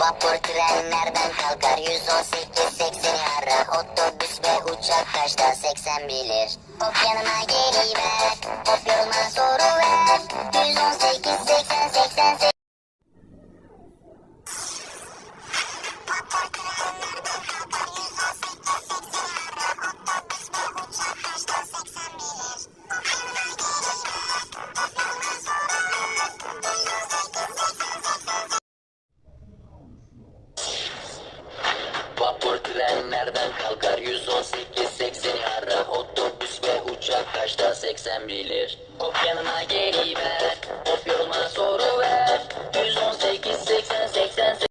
Vapur tren nereden kalkar? 118-80'i ara. Otobüs ve uçak kaçta? 80 bilir. Hop yanıma geliver. Hop yorulma soru ver. 118-80-80. Vapur tren nereden kalkar? 118-80'i ara. Otobüs ve uçak kaçta? 80 bilir. Hop yanıma geliver. Hop yorulma soru ver. 118-80-80.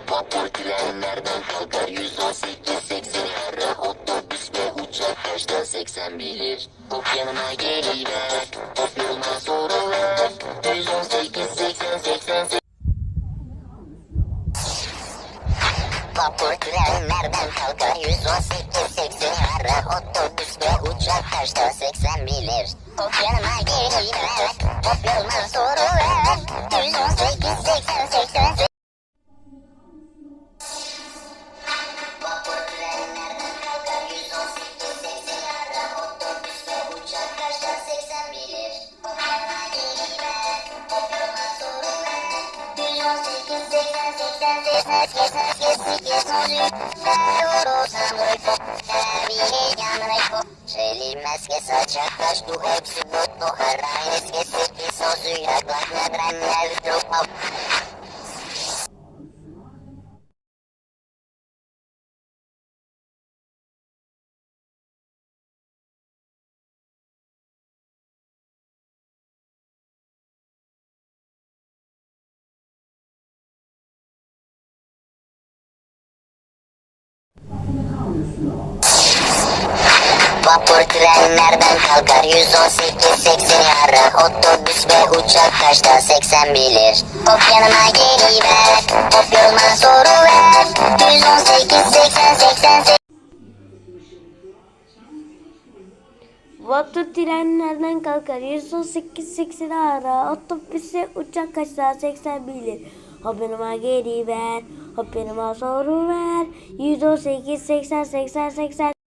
Vapur tren nereden kalkar? 118-80'i ara. Otobüs ve uçak kaçta? 80 bilir. Hop yanıma geliver. Hop yorulma soru ver. 118-80-80. Vapur tren nereden kalkar? 118-80'i ara. Otobüs ve uçak kaçta? 80 bilir. Hop yanıma geliver. Hop yorulma soru ver. 118-80-80. Vapur tren nereden kalkar? 118-80'i ara. Otobüs ve uçak kaçta? 80 bilir. Hop yanıma geliver. Hop yorulma soru ver. 118-80-80. Que sačakaš tu apsolutno harajneske seki sozu jaglak na dranjel trupa. Vapur tren nereden kalkar? 118-80'i ara. Otobüs ve uçak kaçta? 80 bilir. Hop yanıma geliver. Hop yorulma soru ver. 118-80-80. Vapur tren nereden kalkar? 118-80'i ara. Otobüs ve uçak kaçta? 80 bilir. Hop yanıma geliver. Hop yanıma soru ver. 118-80-80-80.